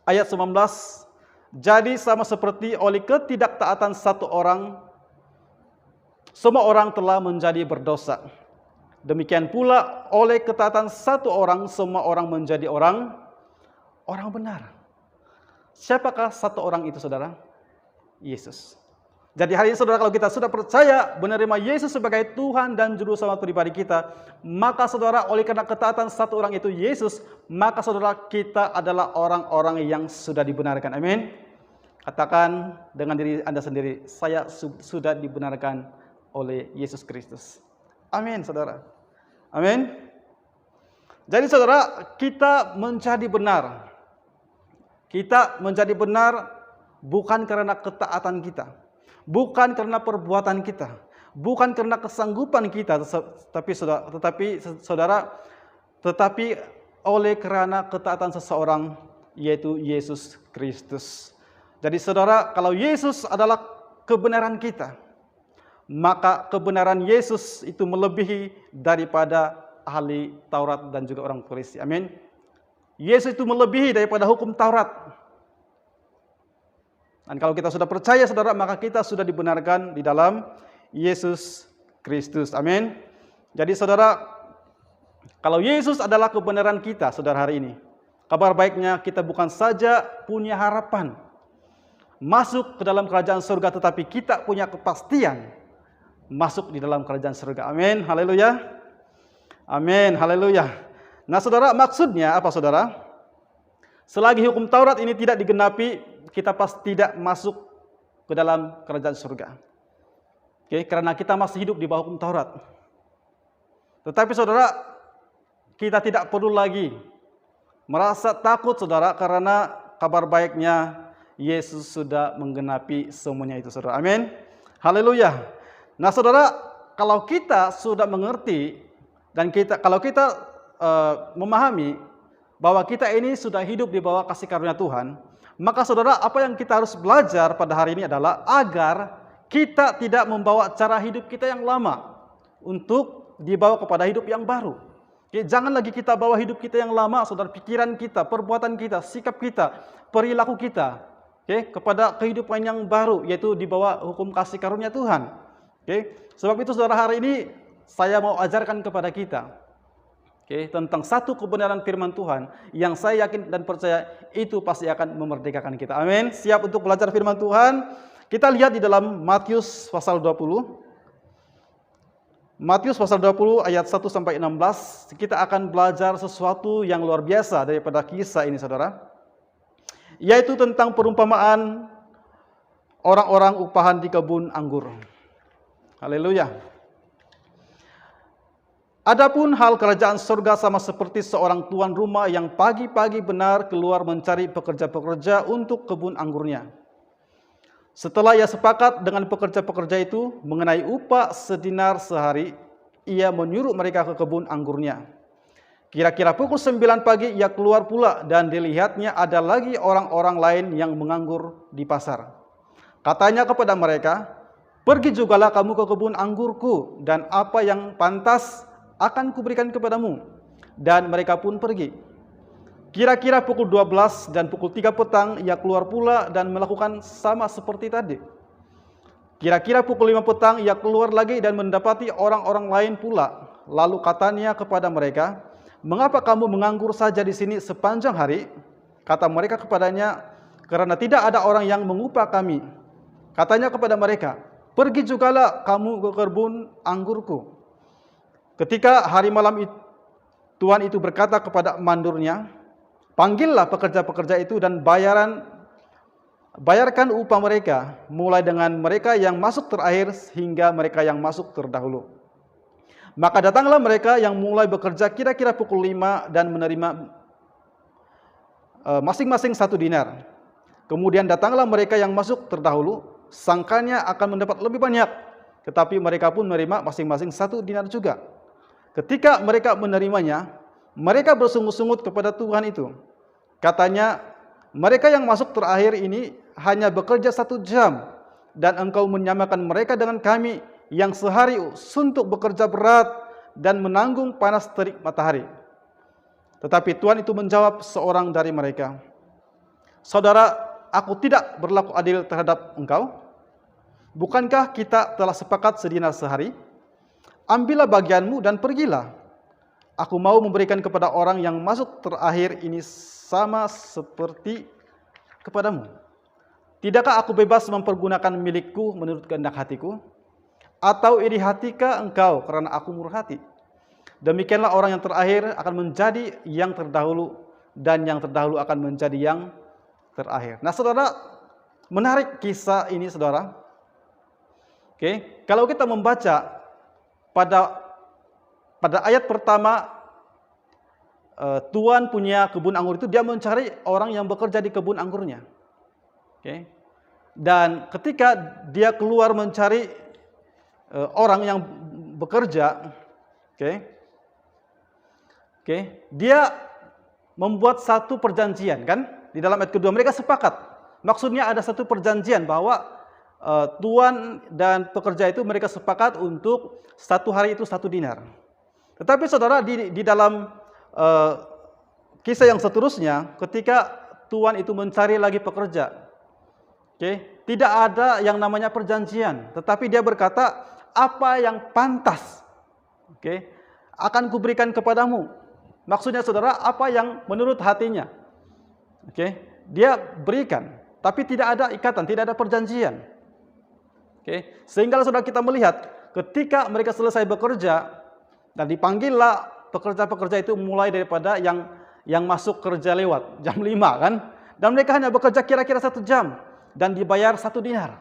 [SPEAKER 1] ayat 19, jadi sama seperti oleh ketidaktaatan satu orang, semua orang telah menjadi berdosa. Demikian pula oleh ketaatan satu orang, semua orang menjadi orang benar. Siapakah satu orang itu, saudara? Yesus. Jadi hari ini saudara, kalau kita sudah percaya menerima Yesus sebagai Tuhan dan Juru Selamat pribadi kita, maka saudara, oleh karena ketaatan satu orang itu Yesus, maka saudara, kita adalah orang-orang yang sudah dibenarkan. Amin. Katakan dengan diri Anda sendiri, saya sudah dibenarkan oleh Yesus Kristus. Amin, saudara. Amin. Jadi saudara, kita menjadi benar. Kita menjadi benar bukan karena ketaatan kita. Bukan karena perbuatan kita, bukan karena kesanggupan kita, tetapi oleh karena ketaatan seseorang, yaitu Yesus Kristus. Jadi saudara, kalau Yesus adalah kebenaran kita, maka kebenaran Yesus itu melebihi daripada ahli Taurat dan juga orang Farisi. Amin. Yesus itu melebihi daripada hukum Taurat. Dan kalau kita sudah percaya saudara, maka kita sudah dibenarkan di dalam Yesus Kristus. Amin. Jadi saudara, kalau Yesus adalah kebenaran kita saudara hari ini, kabar baiknya kita bukan saja punya harapan masuk ke dalam kerajaan surga, tetapi kita punya kepastian masuk di dalam kerajaan surga. Amin. Haleluya. Amin. Haleluya. Nah saudara, maksudnya apa saudara? Selagi hukum Taurat ini tidak digenapi, kita pasti tidak masuk ke dalam kerajaan surga. Oke, karena kita masih hidup di bawah hukum Taurat. Tetapi saudara, kita tidak perlu lagi merasa takut saudara, karena kabar baiknya Yesus sudah menggenapi semuanya itu saudara. Amin. Haleluya. Nah saudara, kalau kita sudah mengerti dan kalau kita memahami bahwa kita ini sudah hidup di bawah kasih karunia Tuhan, maka saudara, apa yang kita harus belajar pada hari ini adalah agar kita tidak membawa cara hidup kita yang lama untuk dibawa kepada hidup yang baru. Oke, jangan lagi kita bawa hidup kita yang lama, saudara, pikiran kita, perbuatan kita, sikap kita, perilaku kita, oke, kepada kehidupan yang baru, yaitu di bawah hukum kasih karunia Tuhan. Oke, sebab itu saudara, hari ini saya mau ajarkan kepada kita, tentang satu kebenaran firman Tuhan yang saya yakin dan percaya itu pasti akan memerdekakan kita. Amin. Siap untuk belajar firman Tuhan? Kita lihat di dalam Matius pasal 20. Matius pasal 20 ayat 1 sampai 16. Kita akan belajar sesuatu yang luar biasa daripada kisah ini saudara, yaitu tentang perumpamaan orang-orang upahan di kebun anggur. Haleluya. Adapun hal kerajaan surga sama seperti seorang tuan rumah yang pagi-pagi benar keluar mencari pekerja-pekerja untuk kebun anggurnya. Setelah ia sepakat dengan pekerja-pekerja itu mengenai upah sedinar sehari, ia menyuruh mereka ke kebun anggurnya. Kira-kira pukul 9 pagi ia keluar pula dan dilihatnya ada lagi orang-orang lain yang menganggur di pasar. Katanya kepada mereka, "Pergi jugalah kamu ke kebun anggurku, dan apa yang pantas akan kuberikan kepadamu." Dan mereka pun pergi. Kira-kira pukul 12 dan pukul 3 petang ia keluar pula dan melakukan sama seperti tadi. Kira-kira pukul 5 petang ia keluar lagi dan mendapati orang-orang lain pula. Lalu katanya kepada mereka, "Mengapa kamu menganggur saja di sini sepanjang hari?" Kata mereka kepadanya, "Karena tidak ada orang yang mengupah kami." Katanya kepada mereka, "Pergi jugalah kamu ke kebun anggurku." Ketika hari malam itu, tuan itu berkata kepada mandurnya, "Panggillah pekerja-pekerja itu dan bayarkan upah mereka, mulai dengan mereka yang masuk terakhir hingga mereka yang masuk terdahulu." Maka datanglah mereka yang mulai bekerja kira-kira pukul 5 dan menerima masing-masing 1 dinar. Kemudian datanglah mereka yang masuk terdahulu, sangkanya akan mendapat lebih banyak, tetapi mereka pun menerima masing-masing 1 dinar juga. Ketika mereka menerimanya, mereka bersungut-sungut kepada Tuhan itu. Katanya, "Mereka yang masuk terakhir ini hanya bekerja 1 jam, dan engkau menyamakan mereka dengan kami yang sehari suntuk bekerja berat dan menanggung panas terik matahari." Tetapi Tuhan itu menjawab seorang dari mereka, "Saudara, aku tidak berlaku adil terhadap engkau? Bukankah kita telah sepakat sedinar sehari? Ambillah bagianmu dan pergilah. Aku mau memberikan kepada orang yang masuk terakhir ini sama seperti kepadamu." Tidakkah aku bebas mempergunakan milikku menurut kehendak hatiku? Atau iri hatikah engkau karena aku murah hati? Demikianlah orang yang terakhir akan menjadi yang terdahulu, dan yang terdahulu akan menjadi yang terakhir. Nah, saudara, menarik kisah ini, saudara. Oke, kalau kita membaca pada ayat pertama, Tuan punya kebun anggur itu, dia mencari orang yang bekerja di kebun anggurnya. Oke. Dan ketika dia keluar mencari orang yang bekerja, dia membuat satu perjanjian, kan? Di dalam ayat kedua mereka sepakat. Maksudnya ada satu perjanjian bahwa tuan dan pekerja itu mereka sepakat untuk satu hari itu 1 dinar. Tetapi saudara, di dalam kisah yang seterusnya, ketika tuan itu mencari lagi pekerja, tidak ada yang namanya perjanjian, tetapi dia berkata, apa yang pantas akan kuberikan kepadamu. Maksudnya saudara, apa yang menurut hatinya, dia berikan, tapi tidak ada ikatan, tidak ada perjanjian. Sehingga saudara, kita melihat ketika mereka selesai bekerja dan dipanggillah pekerja-pekerja itu, mulai daripada yang masuk kerja lewat jam 5, kan, dan mereka hanya bekerja kira-kira 1 jam dan dibayar 1 dinar.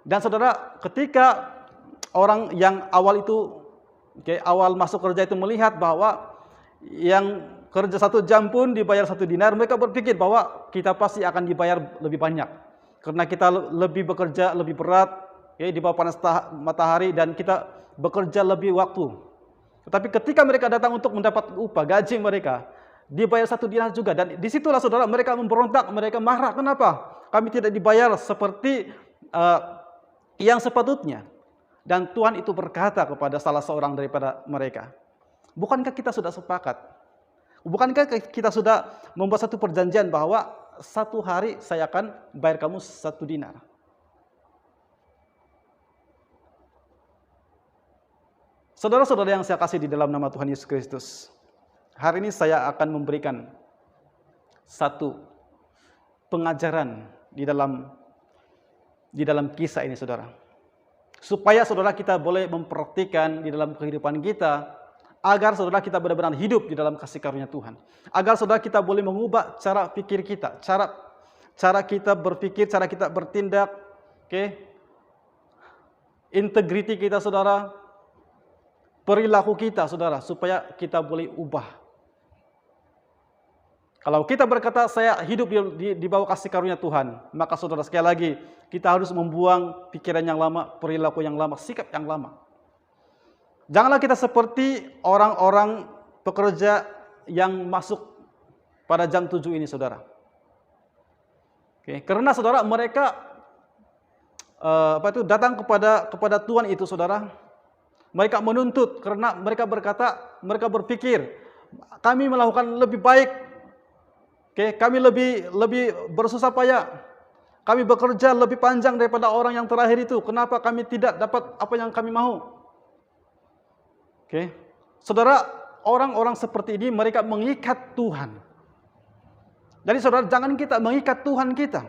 [SPEAKER 1] Dan saudara, ketika orang yang awal itu, awal masuk kerja itu melihat bahwa yang kerja 1 jam pun dibayar 1 dinar, mereka berpikir bahwa kita pasti akan dibayar lebih banyak, karena kita lebih bekerja lebih berat, di bawah panas matahari, dan kita bekerja lebih waktu. Tetapi ketika mereka datang untuk mendapat upah, gaji mereka dibayar 1 dinar juga. Dan disitulah saudara, mereka memberontak, mereka marah. Kenapa kami tidak dibayar seperti yang sepatutnya? Dan Tuhan itu berkata kepada salah seorang daripada mereka, bukankah kita sudah sepakat? Bukankah kita sudah membuat satu perjanjian bahwa 1 hari saya akan bayar kamu 1 dinar? Saudara-saudara yang saya kasih di dalam nama Tuhan Yesus Kristus, hari ini saya akan memberikan satu pengajaran di dalam kisah ini, saudara, supaya saudara kita boleh mempraktikkan di dalam kehidupan kita, agar saudara kita benar-benar hidup di dalam kasih karunia Tuhan, agar saudara kita boleh mengubah cara pikir kita, cara kita berpikir, cara kita bertindak, integriti kita, saudara, perilaku kita, saudara, supaya kita boleh ubah. Kalau kita berkata saya hidup di bawah kasih karunia Tuhan, maka saudara, sekali lagi kita harus membuang pikiran yang lama, perilaku yang lama, sikap yang lama. Janganlah kita seperti orang-orang pekerja yang masuk pada jam 7 ini, saudara. Karena saudara, mereka datang kepada Tuhan itu, saudara. Mereka menuntut karena mereka berkata, mereka berpikir kami melakukan lebih baik, kami lebih bersusah payah, kami bekerja lebih panjang daripada orang yang terakhir itu. Kenapa kami tidak dapat apa yang kami mau? Saudara, orang-orang seperti ini mereka mengikat Tuhan. Jadi saudara, jangan kita mengikat Tuhan kita.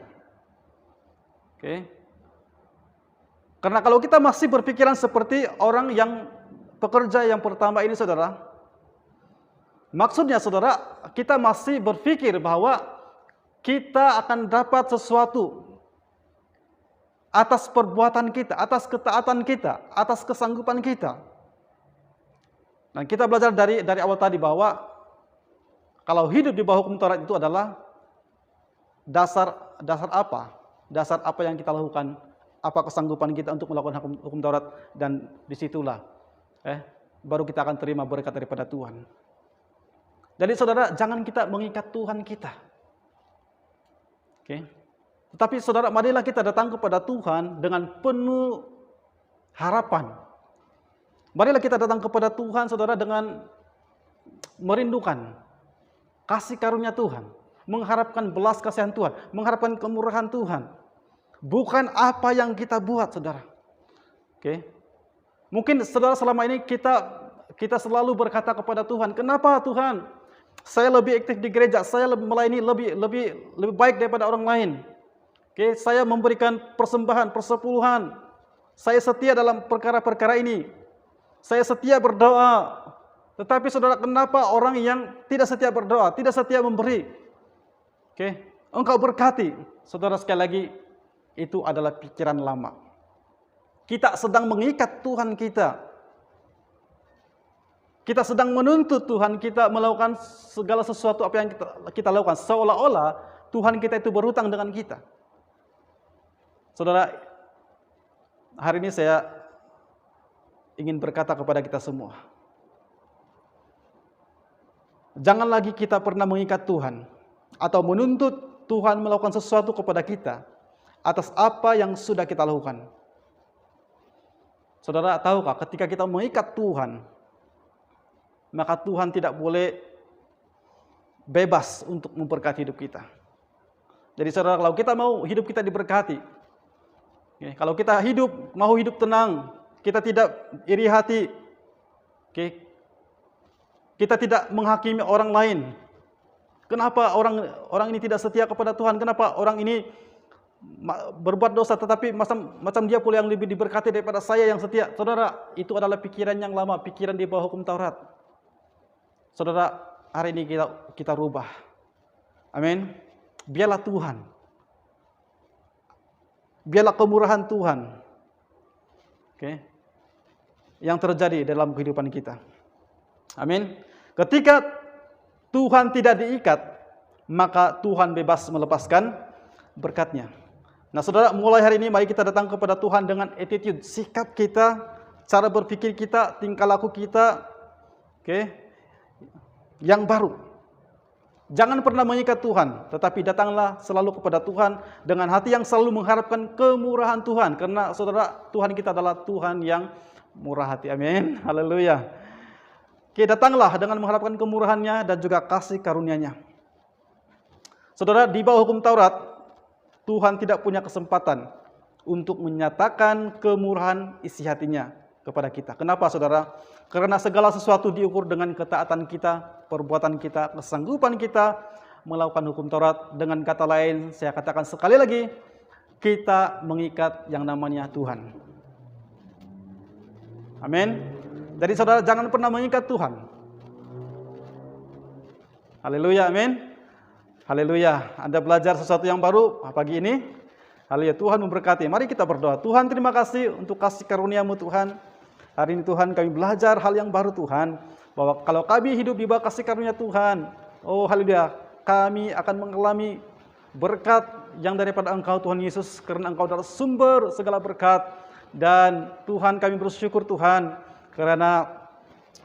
[SPEAKER 1] Karena kalau kita masih berpikiran seperti orang yang pekerja yang pertama ini, saudara, maksudnya saudara, kita masih berpikir bahwa kita akan dapat sesuatu atas perbuatan kita, atas ketaatan kita, atas kesanggupan kita. Dan kita belajar dari awal tadi bahwa kalau hidup di bawah hukum Taurat itu adalah dasar apa? Dasar apa yang kita lakukan? Apa kesanggupan kita untuk melakukan hukum Taurat, dan disitulah baru kita akan terima berkat daripada Tuhan. Jadi saudara, jangan kita mengikat Tuhan kita. Tetapi saudara, marilah kita datang kepada Tuhan dengan penuh harapan. Marilah kita datang kepada Tuhan, saudara, dengan merindukan kasih karunia Tuhan, mengharapkan belas kasihan Tuhan, mengharapkan kemurahan Tuhan. Bukan apa yang kita buat, saudara. Mungkin saudara selama ini kita selalu berkata kepada Tuhan, kenapa Tuhan saya lebih aktif di gereja, saya lebih melayani lebih baik daripada orang lain. Oke, saya memberikan persembahan, persepuluhan. Saya setia dalam perkara-perkara ini. Saya setia berdoa. Tetapi saudara, kenapa orang yang tidak setia berdoa, tidak setia memberi? Oke, engkau berkati. Saudara, sekali lagi, itu adalah pikiran lama. Kita sedang mengikat Tuhan kita. Kita sedang menuntut Tuhan kita melakukan segala sesuatu apa yang kita lakukan. Seolah-olah Tuhan kita itu berhutang dengan kita. Saudara, hari ini saya ingin berkata kepada kita semua. Jangan lagi kita pernah mengikat Tuhan atau menuntut Tuhan melakukan sesuatu kepada kita atas apa yang sudah kita lakukan. Saudara, tahukah ketika kita mengikat Tuhan, maka Tuhan tidak boleh bebas untuk memberkati hidup kita. Jadi saudara, kalau kita mau hidup kita diberkati, kalau kita mau hidup tenang, kita tidak iri hati, kita tidak menghakimi orang lain. Kenapa orang ini tidak setia kepada Tuhan? Kenapa orang ini berbuat dosa, tetapi macam dia pula yang lebih diberkati daripada saya yang setia? Saudara, itu adalah pikiran yang lama, pikiran di bawah hukum Taurat. Saudara, hari ini kita rubah. Amin. Biarlah Tuhan, biarlah kemurahan Tuhan yang terjadi dalam kehidupan kita. Amin. Ketika Tuhan tidak diikat, maka Tuhan bebas melepaskan berkat-Nya. Nah saudara, mulai hari ini mari kita datang kepada Tuhan dengan attitude, sikap kita, cara berpikir kita, tingkah laku kita yang baru. Jangan pernah mengikat Tuhan, tetapi datanglah selalu kepada Tuhan dengan hati yang selalu mengharapkan kemurahan Tuhan. Karena saudara, Tuhan kita adalah Tuhan yang murah hati. Amin. Haleluya. Oke, datanglah dengan mengharapkan kemurahan-Nya dan juga kasih karunia-Nya. Saudara, di bawah hukum Taurat, Tuhan tidak punya kesempatan untuk menyatakan kemurahan isi hatinya kepada kita. Kenapa saudara? Karena segala sesuatu diukur dengan ketaatan kita, perbuatan kita, kesanggupan kita melakukan hukum Taurat. Dengan kata lain, saya katakan sekali lagi, kita mengikat yang namanya Tuhan. Amin. Jadi saudara, jangan pernah mengikat Tuhan. Haleluya, amin. Haleluya. Anda belajar sesuatu yang baru pagi ini. Haleluya, Tuhan memberkati. Mari kita berdoa. Tuhan, terima kasih untuk kasih karunia-Mu Tuhan. Hari ini Tuhan, kami belajar hal yang baru Tuhan, bahwa kalau kami hidup di bawah kasih karunia Tuhan, oh haleluya, kami akan mengalami berkat yang daripada Engkau Tuhan Yesus, karena Engkau adalah sumber segala berkat. Dan Tuhan, kami bersyukur Tuhan, karena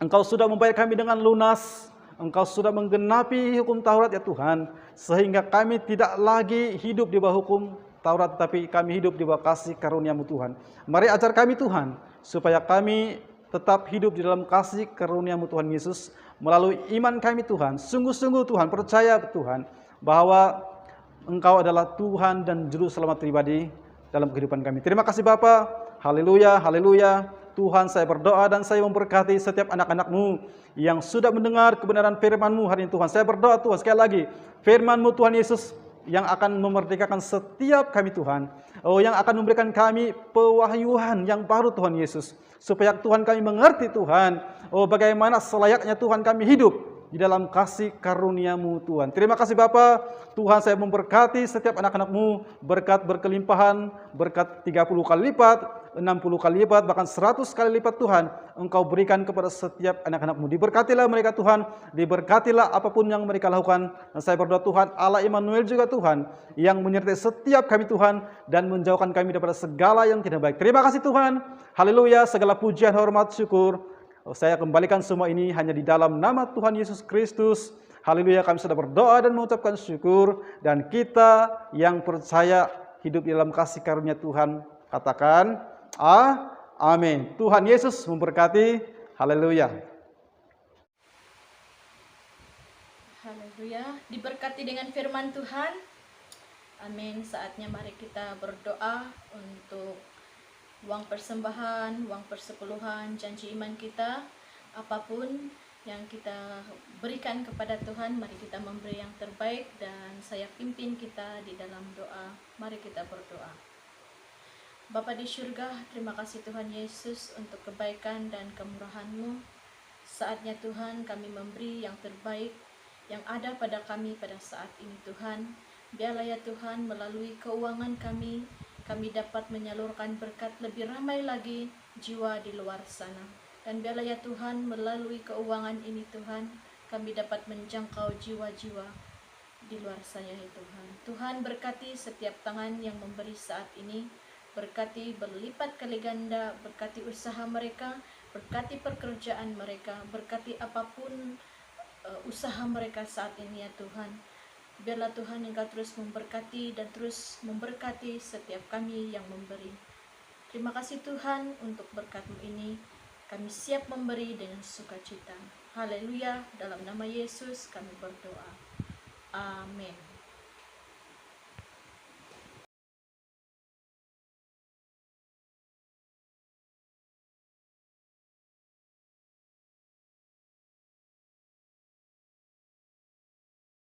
[SPEAKER 1] Engkau sudah membayar kami dengan lunas, Engkau sudah menggenapi hukum Taurat ya Tuhan, sehingga kami tidak lagi hidup di bawah hukum Taurat, tetapi kami hidup di bawah kasih karunia-Mu Tuhan. Mari ajar kami Tuhan, supaya kami tetap hidup di dalam kasih karunia-Mu Tuhan Yesus, melalui iman kami Tuhan. Sungguh-sungguh Tuhan, percaya Tuhan, bahwa Engkau adalah Tuhan dan Juru Selamat pribadi dalam kehidupan kami. Terima kasih Bapa. Haleluya, haleluya. Tuhan, saya berdoa dan saya memberkati setiap anak-anak-Mu yang sudah mendengar kebenaran firman-Mu hari ini Tuhan. Saya berdoa Tuhan, sekali lagi, firman-Mu Tuhan Yesus yang akan memerdekakan setiap kami Tuhan. Oh, yang akan memberikan kami pewahyuan yang baru Tuhan Yesus. Supaya Tuhan kami mengerti Tuhan, oh bagaimana selayaknya Tuhan kami hidup di dalam kasih karunia-Mu Tuhan. Terima kasih Bapa. Tuhan, saya memberkati setiap anak-anak-Mu, berkat berkelimpahan, berkat 30 kali lipat, 60 kali lipat, bahkan 100 kali lipat Tuhan, Engkau berikan kepada setiap anak-anak-Mu. Diberkatilah mereka Tuhan, diberkatilah apapun yang mereka lakukan. Dan saya berdoa Tuhan, Allah Immanuel juga Tuhan, yang menyertai setiap kami Tuhan, dan menjauhkan kami daripada segala yang tidak baik. Terima kasih Tuhan. Haleluya, segala pujian, hormat, syukur, saya kembalikan semua ini hanya di dalam nama Tuhan Yesus Kristus. Haleluya, kami sudah berdoa dan mengucapkan syukur. Dan kita yang percaya hidup di dalam kasih karunia Tuhan, katakan amin. Tuhan Yesus memberkati. Haleluya.
[SPEAKER 3] Haleluya. Diberkati dengan firman Tuhan. Amin. Saatnya mari kita berdoa untuk uang persembahan, uang persepuluhan, janji iman kita, apapun yang kita berikan kepada Tuhan, mari kita memberi yang terbaik, dan saya pimpin kita di dalam doa. Mari kita berdoa. Bapa di surga, terima kasih Tuhan Yesus untuk kebaikan dan kemurahan-Mu. Saatnya Tuhan kami memberi yang terbaik yang ada pada kami pada saat ini Tuhan. Biarlah ya Tuhan melalui keuangan kami dapat menyalurkan berkat lebih ramai lagi jiwa di luar sana. Dan biarlah ya Tuhan melalui keuangan ini Tuhan, kami dapat menjangkau jiwa-jiwa di luar sana ya Tuhan. Tuhan berkati setiap tangan yang memberi saat ini, berkati berlipat kali ganda, berkati usaha mereka, berkati pekerjaan mereka, berkati apapun usaha mereka saat ini ya Tuhan. Biarlah Tuhan Engkau terus memberkati dan terus memberkati setiap kami yang memberi. Terima kasih Tuhan untuk berkat-Mu ini. Kami siap memberi dengan sukacita. Haleluya, dalam nama Yesus kami berdoa. Amin.